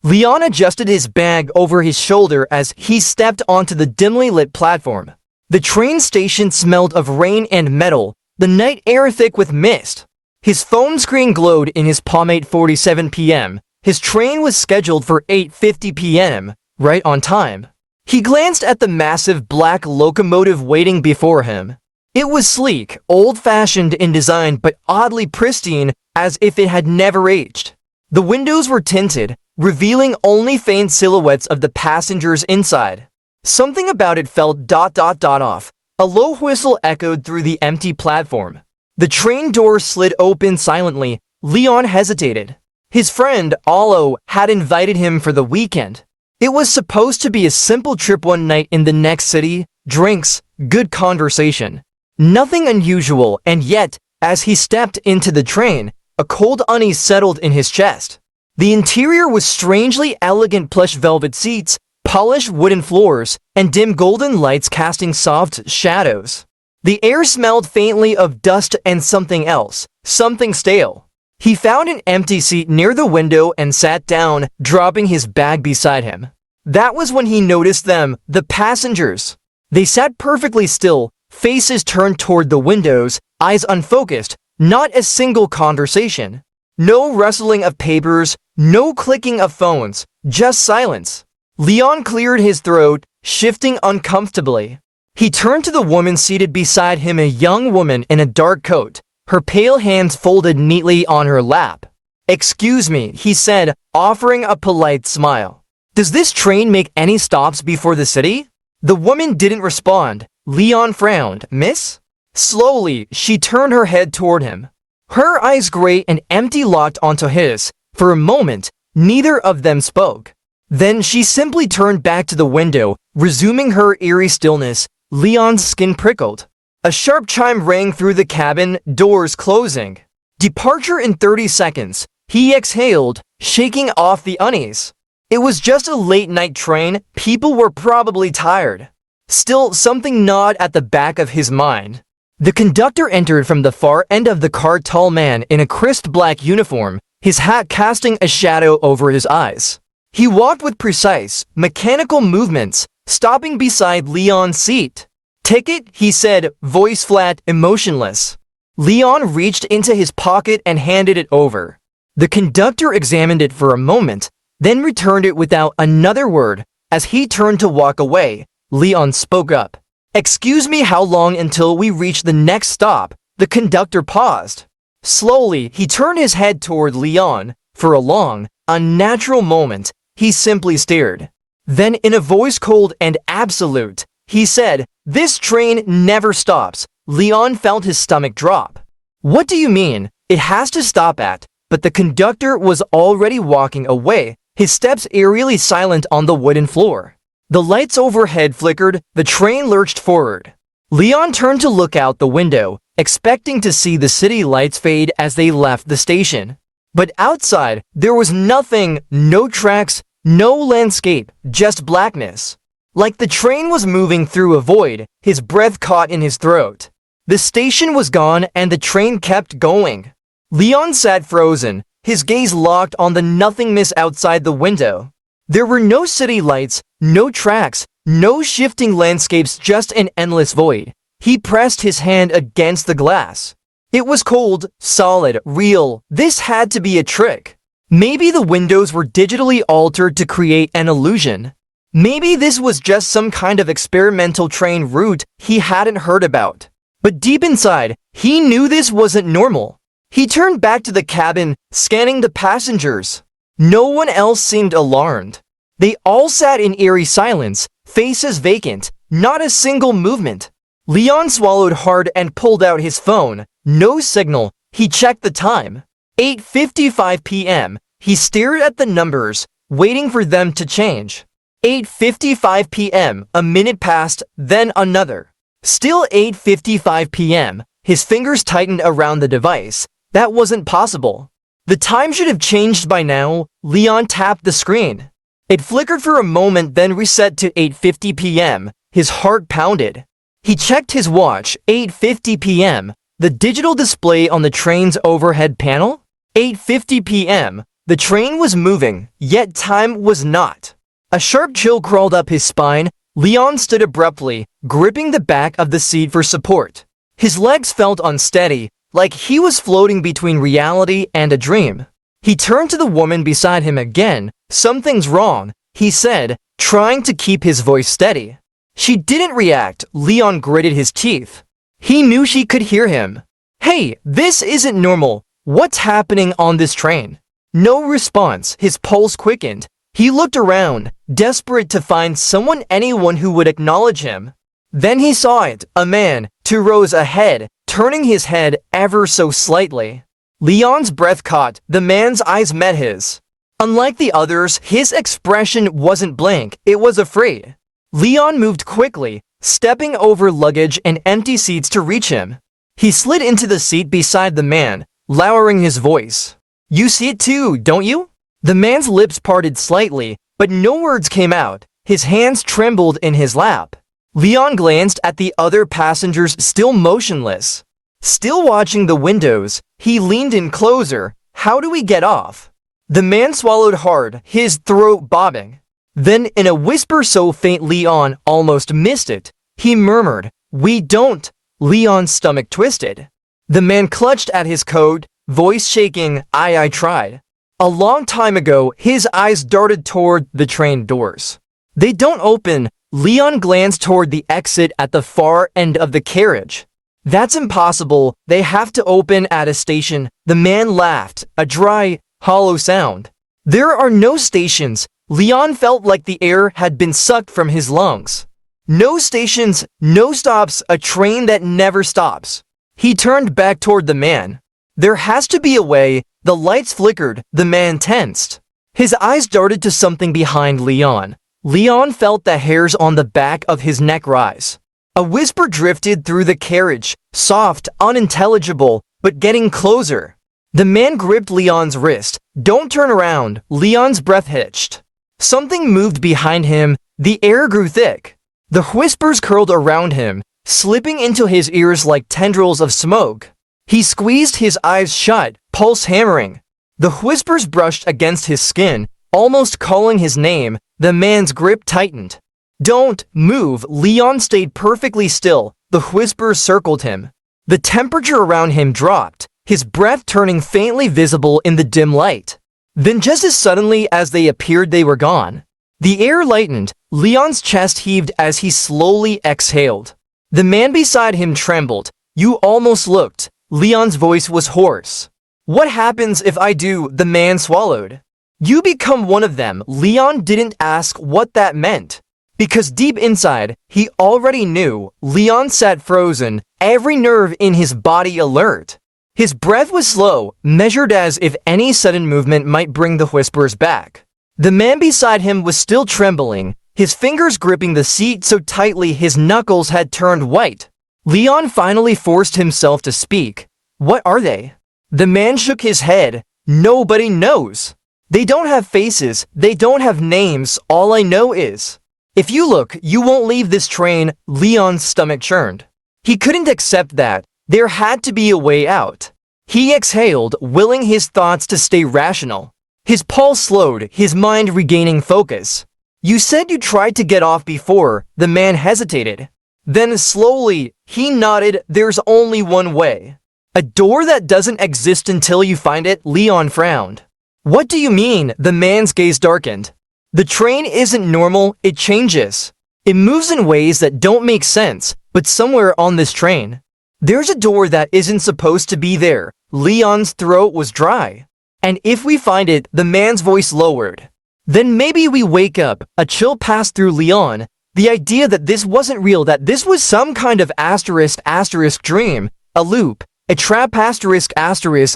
Leon adjusted his bag over his shoulder as he stepped onto the dimly lit platform. The train station smelled of rain and metal, the night air thick with mist. His phone screen glowed in his palm. 8:47 p.m. His train was scheduled for 8:50 p.m., right on time. He glanced at the massive black locomotive waiting before him. It was sleek, old-fashioned in design but oddly pristine, as if it had never aged. The windows were tinted, revealing only faint silhouettes of the passengers inside. Something about it felt off. A low whistle echoed through the empty platform. The train door slid open silently. Leon hesitated. His friend, Alo, had invited him for the weekend. It was supposed to be a simple trip, one night in the next city, drinks, good conversation. Nothing unusual, and yet, as he stepped into the train, a cold unease settled in his chest. The interior was strangely elegant, plush velvet seats, polished wooden floors, and dim golden lights casting soft shadows. The air smelled faintly of dust and something else, something stale. He found an empty seat near the window and sat down, dropping his bag beside him. That was when he noticed them, the passengers. They sat perfectly still, faces turned toward the windows, eyes unfocused, not a single conversation. No rustling of papers, no clicking of phones, just silence. Leon cleared his throat, shifting uncomfortably. He turned to the woman seated beside him, a young woman in a dark coat, her pale hands folded neatly on her lap. "Excuse me," he said, offering a polite smile. "Does this train make any stops before the city?" The woman didn't respond. Leon frowned. "Miss?" Slowly, she turned her head toward him. Her eyes, gray and empty, locked onto his. For a moment, neither of them spoke. Then she simply turned back to the window, resuming her eerie stillness. Leon's skin prickled. A sharp chime rang through the cabin, doors closing. Departure in 30 seconds. He exhaled, shaking off the unease. It was just a late-night train. People were probably tired. Still, something gnawed at the back of his mind. The conductor entered from the far end of the car, tall man in a crisp black uniform, his hat casting a shadow over his eyes. He walked with precise, mechanical movements, stopping beside Leon's seat. "Ticket," he said, voice flat, emotionless. Leon reached into his pocket and handed it over. The conductor examined it for a moment, then returned it without another word. As he turned to walk away, Leon spoke up. "Excuse me, how long until we reach the next stop?" The conductor paused. Slowly, he turned his head toward Leon. For a long, unnatural moment, he simply stared. Then, in a voice cold and absolute, he said, "This train never stops." Leon felt his stomach drop. "What do you mean? It has to stop at..." But the conductor was already walking away, his steps eerily silent on the wooden floor. The lights overhead flickered, the train lurched forward. Leon turned to look out the window, expecting to see the city lights fade as they left the station. But outside, there was nothing, no tracks, no landscape, just blackness. Like the train was moving through a void, his breath caught in his throat. The station was gone and the train kept going. Leon sat frozen, his gaze locked on the nothingness outside the window. There were no city lights, no tracks, no shifting landscapes, just an endless void. He pressed his hand against the glass. It was cold, solid, real. This had to be a trick. Maybe the windows were digitally altered to create an illusion. Maybe this was just some kind of experimental train route he hadn't heard about. But deep inside, he knew this wasn't normal. He turned back to the cabin, scanning the passengers. No one else seemed alarmed. They all sat in eerie silence, faces vacant, not a single movement. Leon swallowed hard and pulled out his phone. No signal. He checked the time. 8:55 p.m. He stared at the numbers, waiting for them to change. 8:55 p.m. A minute passed, then another. Still 8:55 p.m. His fingers tightened around the device. That wasn't possible. The time should have changed by now. Leon tapped the screen. It flickered for a moment, then reset to 8:50 p.m. His heart pounded. He checked his watch. 8:50 p.m. The digital display on the train's overhead panel? 8:50 p.m. The train was moving, yet time was not. A sharp chill crawled up his spine. Leon stood abruptly, gripping the back of the seat for support. His legs felt unsteady, like he was floating between reality and a dream. He turned to the woman beside him again. "Something's wrong," he said, trying to keep his voice steady. She didn't react. Leon gritted his teeth. He knew she could hear him. "Hey, this isn't normal. What's happening on this train?" No response. His pulse quickened. He looked around, desperate to find anyone who would acknowledge him. Then he saw it, a man, 2 rows ahead, turning his head ever so slightly. Leon's breath caught. The man's eyes met his. Unlike the others, his expression wasn't blank, it was afraid. Leon moved quickly, stepping over luggage and empty seats to reach him. He slid into the seat beside the man, lowering his voice. "You see it too, don't you?" The man's lips parted slightly, but no words came out. His hands trembled in his lap. Leon glanced at the other passengers still motionless. Still watching the windows, he leaned in closer. "How do we get off?" The man swallowed hard, his throat bobbing. Then, in a whisper so faint Leon almost missed it, he murmured, "We don't." Leon's stomach twisted. The man clutched at his coat, voice shaking. I tried." A long time ago, his eyes darted toward the train doors. "They don't open." Leon glanced toward the exit at the far end of the carriage. "That's impossible. They have to open at a station." The man laughed, a dry, hollow sound. "There are no stations." Leon felt like the air had been sucked from his lungs. "No stations, no stops, a train that never stops." He turned back toward the man. "There has to be a way." The lights flickered. The man tensed. His eyes darted to something behind Leon. Leon felt the hairs on the back of his neck rise. A whisper drifted through the carriage, soft, unintelligible, but getting closer. The man gripped Leon's wrist. "Don't turn around." Leon's breath hitched. Something moved behind him. The air grew thick. The whispers curled around him, slipping into his ears like tendrils of smoke. He squeezed his eyes shut, pulse hammering. The whispers brushed against his skin, almost calling his name. The man's grip tightened. "Don't move." Leon stayed perfectly still. The whispers circled him. The temperature around him dropped, his breath turning faintly visible in the dim light. Then just as suddenly as they appeared, they were gone. The air lightened. Leon's chest heaved as he slowly exhaled. The man beside him trembled. "You almost looked." Leon's voice was hoarse. "What happens if I do?" The man swallowed. "You become one of them." Leon didn't ask what that meant, because deep inside, he already knew. Leon sat frozen, every nerve in his body alert. His breath was slow, measured as if any sudden movement might bring the whispers back. The man beside him was still trembling, his fingers gripping the seat so tightly his knuckles had turned white. Leon finally forced himself to speak. "What are they?" The man shook his head. "Nobody knows. They don't have faces, they don't have names. All I know is, if you look, you won't leave this train." Leon's stomach churned. He couldn't accept that. There had to be a way out. He exhaled, willing his thoughts to stay rational. His pulse slowed, his mind regaining focus. "You said you tried to get off before." The man hesitated. Then slowly, he nodded. "There's only one way. A door that doesn't exist until you find it." Leon frowned. "What do you mean?" The man's gaze darkened. "The train isn't normal, it changes. It moves in ways that don't make sense, but somewhere on this train, there's a door that isn't supposed to be there." Leon's throat was dry. "And if we find it," the man's voice lowered, "then maybe we wake up." A chill passed through Leon. The idea that this wasn't real, that this was some kind of asterisk dream, a loop, a trap asterisk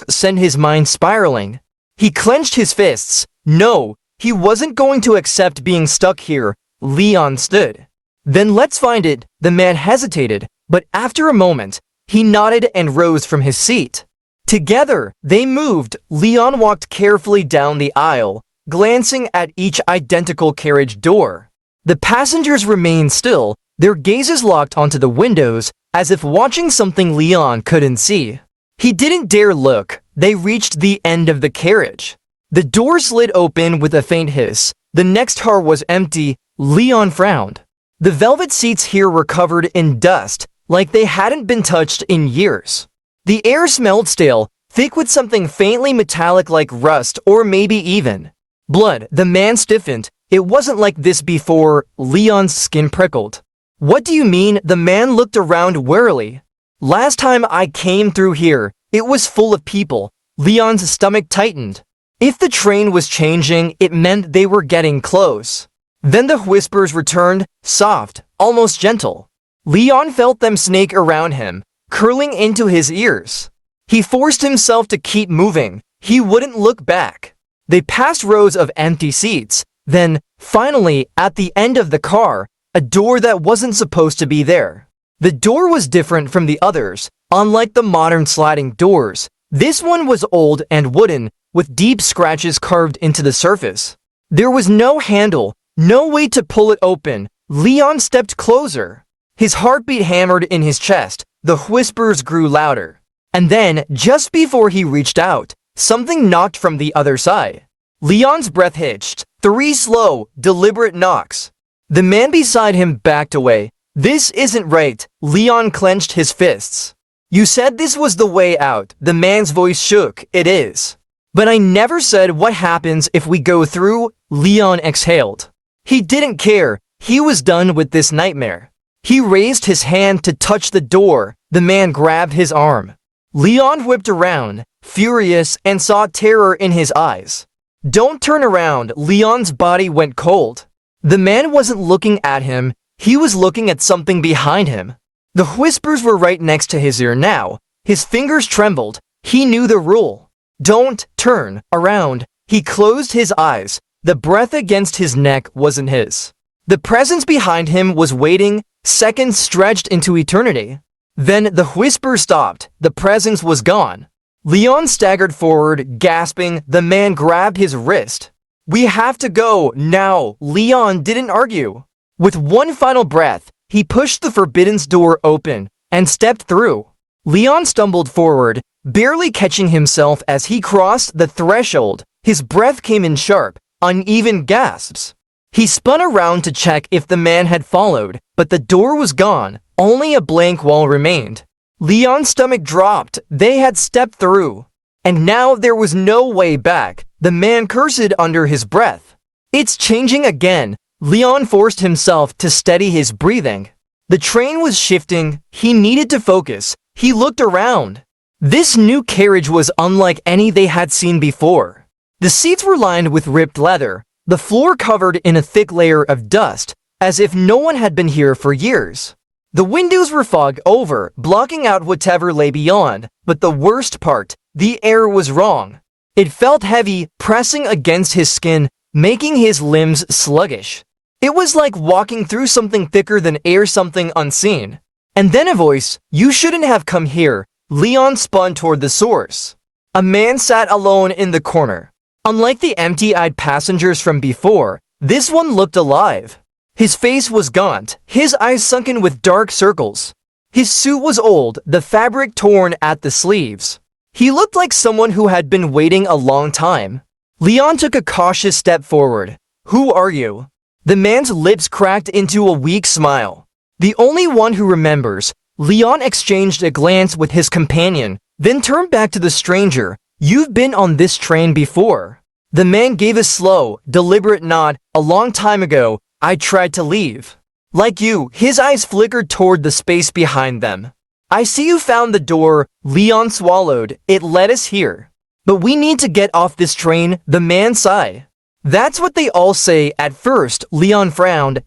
sent his mind spiraling. He clenched his fists. No, he wasn't going to accept being stuck here. Leon stood. "Then let's find it." The man hesitated, but after a moment, he nodded and rose from his seat. Together, they moved. Leon walked carefully down the aisle, glancing at each identical carriage door. The passengers remained still, their gazes locked onto the windows, as if watching something Leon couldn't see. He didn't dare look. They reached the end of the carriage. The door slid open with a faint hiss. The next car was empty. Leon frowned. The velvet seats here were covered in dust, like they hadn't been touched in years. The air smelled stale, thick with something faintly metallic like rust or maybe even blood. The man stiffened. It wasn't like this before. Leon's skin prickled. What do you mean? The man looked around warily. Last time I came through here, it was full of people. Leon's stomach tightened. If the train was changing, it meant they were getting close. Then the whispers returned, soft, almost gentle. Leon felt them snake around him, curling into his ears. He forced himself to keep moving. He wouldn't look back. They passed rows of empty seats. Then, finally, at the end of the car, a door that wasn't supposed to be there. The door was different from the others. Unlike the modern sliding doors, this one was old and wooden, with deep scratches carved into the surface. There was no handle, no way to pull it open. Leon stepped closer. His heartbeat hammered in his chest. The whispers grew louder. And then, just before he reached out, something knocked from the other side. Leon's breath hitched. 3 slow, deliberate knocks. The man beside him backed away. This isn't right. Leon clenched his fists. You said this was the way out. The man's voice shook. It is. But I never said what happens if we go through. Leon exhaled. He didn't care. He was done with this nightmare. He raised his hand to touch the door. The man grabbed his arm. Leon whipped around, furious, and saw terror in his eyes. Don't turn around. Leon's body went cold. The man wasn't looking at him. He was looking at something behind him. The whispers were right next to his ear now. His fingers trembled. He knew the rule. Don't turn around. He closed his eyes. The breath against his neck wasn't his. The presence behind him was waiting. Seconds stretched into eternity. Then the whisper stopped. The presence was gone. Leon staggered forward, gasping. The man grabbed his wrist. We have to go now. Leon didn't argue. With one final breath, he pushed the forbidden's door open and stepped through. Leon stumbled forward, barely catching himself as he crossed the threshold. His breath came in sharp, uneven gasps. He spun around to check if the man had followed, but the door was gone. Only a blank wall remained. Leon's stomach dropped. They had stepped through. And now there was no way back. The man cursed under his breath. It's changing again. Leon forced himself to steady his breathing. The train was shifting. He needed to focus. He looked around. This new carriage was unlike any they had seen before. The seats were lined with ripped leather, the floor covered in a thick layer of dust, as if no one had been here for years. The windows were fogged over, blocking out whatever lay beyond, but the worst part, the air was wrong. It felt heavy, pressing against his skin, making his limbs sluggish. It was like walking through something thicker than air, something unseen. And then a voice, you shouldn't have come here. Leon spun toward the source. A man sat alone in the corner. Unlike the empty-eyed passengers from before, this one looked alive. His face was gaunt, his eyes sunken with dark circles. His suit was old, the fabric torn at the sleeves. He looked like someone who had been waiting a long time. Leon took a cautious step forward. Who are you? The man's lips cracked into a weak smile. The only one who remembers. Leon exchanged a glance with his companion, then turned back to the stranger. You've been on this train before. The man gave a slow, deliberate nod. A long time ago, I tried to leave. Like you, his eyes flickered toward the space behind them. I see you found the door. Leon swallowed. It led us here. But we need to get off this train. The man sighed. That's what they all say at first. Leon frowned.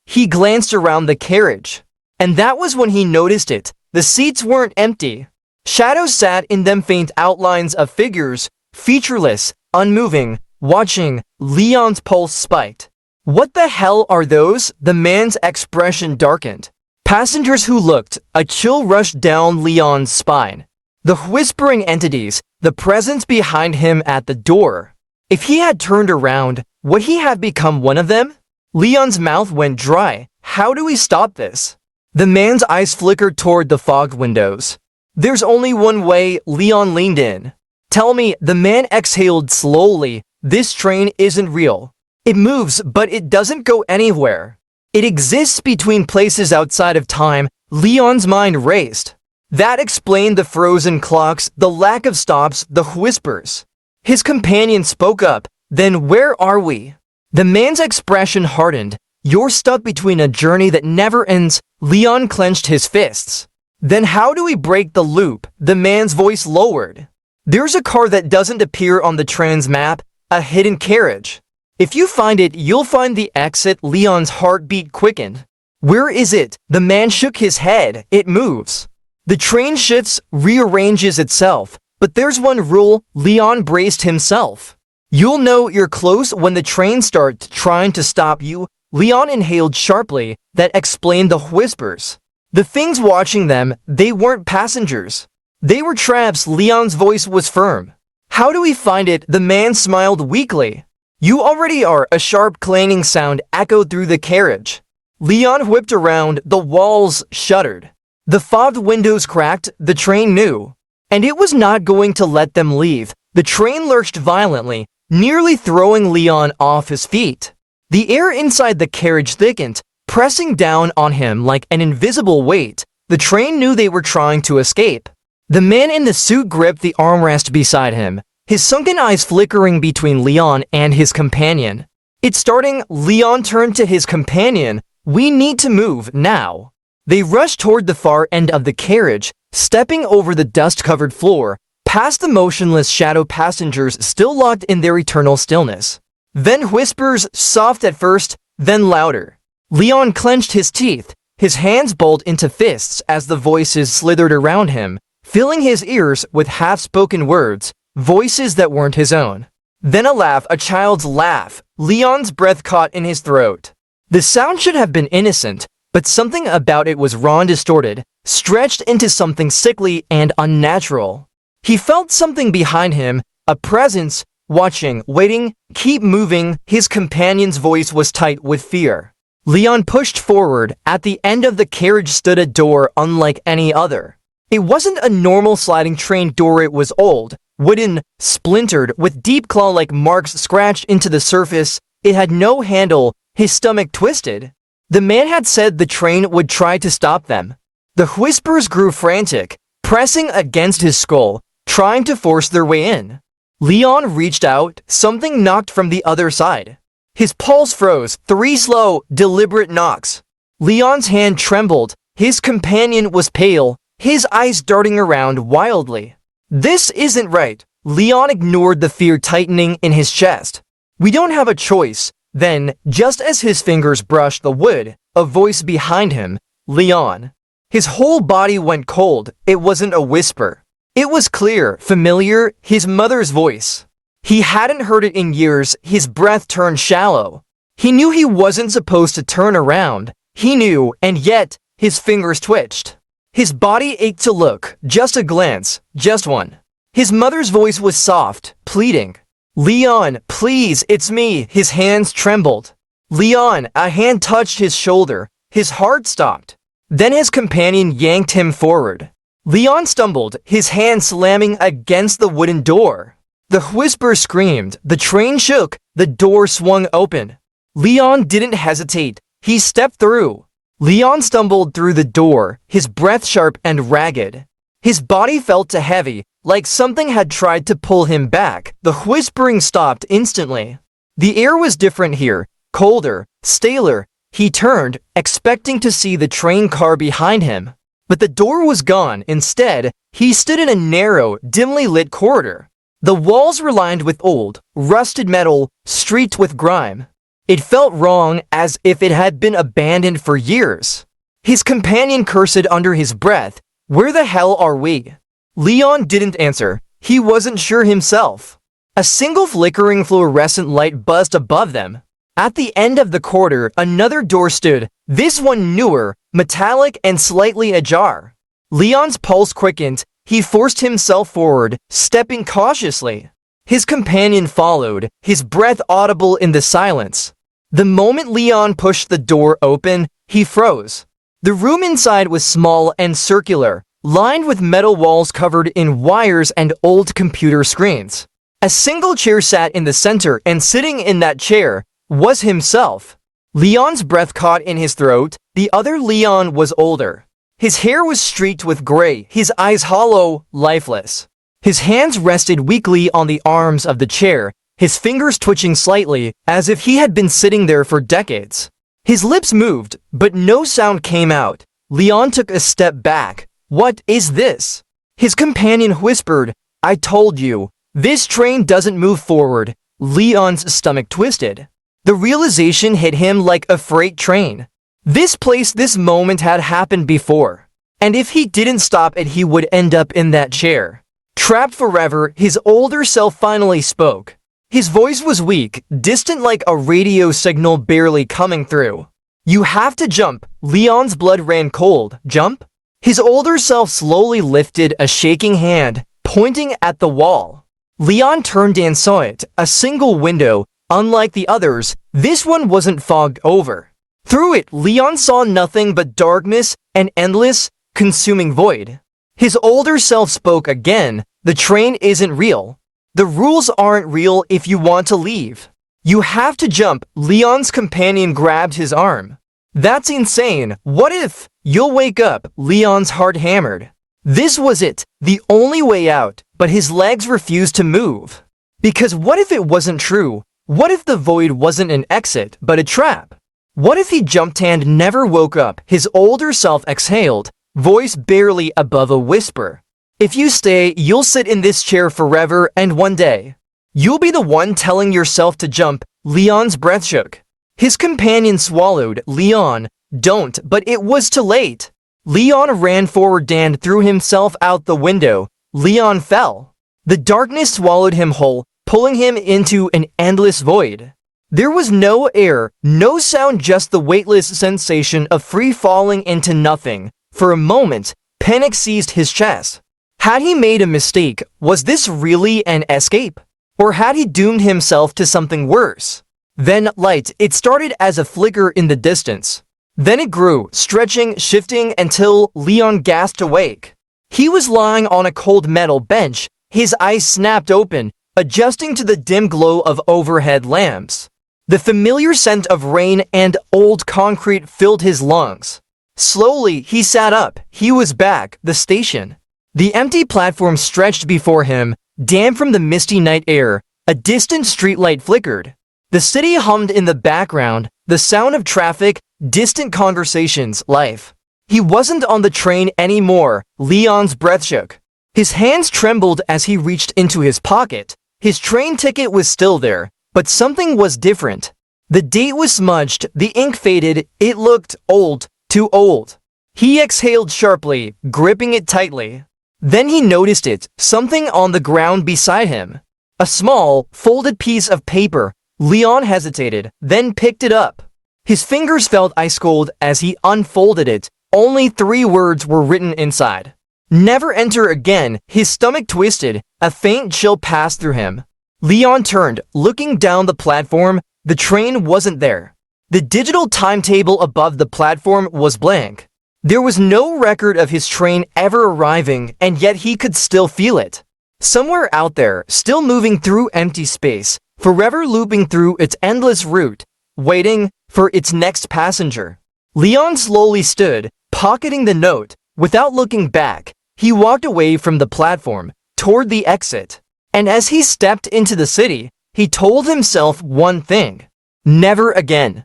He glanced around the carriage. And that was when he noticed it. The seats weren't empty. Shadows sat in them, faint outlines of figures, featureless, unmoving, watching. Leon's pulse spiked. What the hell are those? The man's expression darkened. Passengers who looked. A chill rushed down Leon's spine. The whispering entities, the presence behind him at the door. If he had turned around, would he have become one of them? Leon's mouth went dry. How do we stop this? The man's eyes flickered toward the fogged windows. There's only one way. Leon leaned in. Tell me, the man exhaled slowly. This train isn't real. It moves, but it doesn't go anywhere. It exists between places outside of time. Leon's mind raced. That explained the frozen clocks, the lack of stops, the whispers. His companion spoke up. Then where are we? The man's expression hardened. You're stuck between a journey that never ends. Leon clenched his fists. Then how do we break the loop? The man's voice lowered. There's a car that doesn't appear on the train's map, a hidden carriage. If you find it, you'll find the exit. Leon's heartbeat quickened. Where is it? The man shook his head. It moves. The train shifts, rearranges itself. But there's one rule. Leon braced himself. You'll know you're close when the train starts trying to stop you. Leon inhaled sharply. That explained the whispers. The things watching them, they weren't passengers. They were traps. Leon's voice was firm. How do we find it? The man smiled weakly. You already are. A sharp clanging sound echoed through the carriage. Leon whipped around. The walls shuddered. The fobbed windows cracked. The train knew. And it was not going to let them leave. The train lurched violently, nearly throwing Leon off his feet. The air inside the carriage thickened, pressing down on him like an invisible weight. The train knew they were trying to escape. The man in the suit gripped the armrest beside him, his sunken eyes flickering between Leon and his companion. It's starting. Leon turned to his companion. We need to move now. They rushed toward the far end of the carriage, stepping over the dust-covered floor, past the motionless shadow passengers still locked in their eternal stillness. Then whispers, soft at first, then louder. Leon clenched his teeth. His hands balled into fists as the voices slithered around him, filling his ears with half-spoken words, voices that weren't his own. Then a laugh, a child's laugh. Leon's breath caught in his throat. The sound should have been innocent, but something about it was raw and distorted, stretched into something sickly and unnatural. He felt something behind him, a presence, watching, waiting, keep moving. His companion's voice was tight with fear. Leon pushed forward. At the end of the carriage stood a door unlike any other. It wasn't a normal sliding train door. It was old, wooden, splintered, with deep claw-like marks scratched into the surface. It had no handle. His stomach twisted. The man had said the train would try to stop them. The whispers grew frantic, pressing against his skull, trying to force their way in. Leon reached out. Something knocked from the other side. His pulse froze. 3 slow, deliberate knocks. Leon's hand trembled. His companion was pale, his eyes darting around wildly. This isn't right. Leon ignored the fear tightening in his chest. We don't have a choice. Then, just as his fingers brushed the wood, a voice behind him, Leon. His whole body went cold. It wasn't a whisper. It was clear, familiar, his mother's voice. He hadn't heard it in years. His breath turned shallow. He knew he wasn't supposed to turn around. He knew, and yet, his fingers twitched. His body ached to look. Just a glance. Just one. His mother's voice was soft, pleading. Leon, please, it's me. His hands trembled. Leon, a hand touched his shoulder. His heart stopped. Then his companion yanked him forward. Leon stumbled, his hand slamming against the wooden door. The whisper screamed. The train shook. The door swung open. Leon didn't hesitate. He stepped through. Leon stumbled through the door, his breath sharp and ragged. His body felt too heavy, like something had tried to pull him back. The whispering stopped instantly. The air was different here, colder, staler. He turned, expecting to see the train car behind him. But the door was gone. Instead, he stood in a narrow, dimly lit corridor. The walls were lined with old, rusted metal, streaked with grime. It felt wrong, as if it had been abandoned for years. His companion cursed under his breath. Where the hell are we? Leon didn't answer. He wasn't sure himself. A single flickering fluorescent light buzzed above them. At the end of the corridor, another door stood, this one newer, metallic and slightly ajar. Leon's pulse quickened. He forced himself forward, stepping cautiously. His companion followed, his breath audible in the silence. The moment Leon pushed the door open, he froze. The room inside was small and circular, lined with metal walls covered in wires and old computer screens. A single chair sat in the center, and sitting in that chair was himself. Leon's breath caught in his throat. The other Leon was older. His hair was streaked with gray, his eyes hollow, lifeless. His hands rested weakly on the arms of the chair, his fingers twitching slightly, as if he had been sitting there for decades. His lips moved, but no sound came out. Leon took a step back. "What is this?" His companion whispered, "I told you, this train doesn't move forward." Leon's stomach twisted. The realization hit him like a freight train. This place, this moment had happened before. And if he didn't stop it, he would end up in that chair. Trapped forever, his older self finally spoke. His voice was weak, distant like a radio signal barely coming through. "You have to jump." Leon's blood ran cold. "Jump?" His older self slowly lifted a shaking hand, pointing at the wall. Leon turned and saw it, a single window. Unlike the others, this one wasn't fogged over. Through it, Leon saw nothing but darkness, an endless, consuming void. His older self spoke again. "The train isn't real. The rules aren't real if you want to leave. You have to jump." Leon's companion grabbed his arm. "That's insane. What if you'll wake up?" Leon's heart hammered. This was it, the only way out, but his legs refused to move. Because what if it wasn't true? What if the void wasn't an exit, but a trap? What if he jumped and never woke up? His older self exhaled, voice barely above a whisper. "If you stay, you'll sit in this chair forever, and one day, you'll be the one telling yourself to jump." Leon's breath shook. His companion swallowed. "Leon, don't," but it was too late. Leon ran forward and threw himself out the window. Leon fell. The darkness swallowed him whole, pulling him into an endless void. There was no air, no sound, just the weightless sensation of free falling into nothing. For a moment, panic seized his chest. Had he made a mistake? Was this really an escape? Or had he doomed himself to something worse? Then light. It started as a flicker in the distance. Then it grew, stretching, shifting, until Leon gasped awake. He was lying on a cold metal bench, his eyes snapped open, adjusting to the dim glow of overhead lamps. The familiar scent of rain and old concrete filled his lungs. Slowly, he sat up. He was back, the station. The empty platform stretched before him, damp from the misty night air. A distant streetlight flickered. The city hummed in the background, the sound of traffic, distant conversations, life. He wasn't on the train anymore. Leon's breath shook. His hands trembled as he reached into his pocket. His train ticket was still there, but something was different. The date was smudged, the ink faded, it looked old, too old. He exhaled sharply, gripping it tightly. Then he noticed it, something on the ground beside him. A small, folded piece of paper. Leon hesitated, then picked it up. His fingers felt ice cold as he unfolded it. Only 3 words were written inside. "Never enter again." His stomach twisted, a faint chill passed through him. Leon turned, looking down the platform. The train wasn't there. The digital timetable above the platform was blank. There was no record of his train ever arriving, and yet he could still feel it. Somewhere out there, still moving through empty space, forever looping through its endless route, waiting for its next passenger. Leon slowly stood, pocketing the note. Without looking back, he walked away from the platform, toward the exit. And as he stepped into the city, he told himself one thing: never again.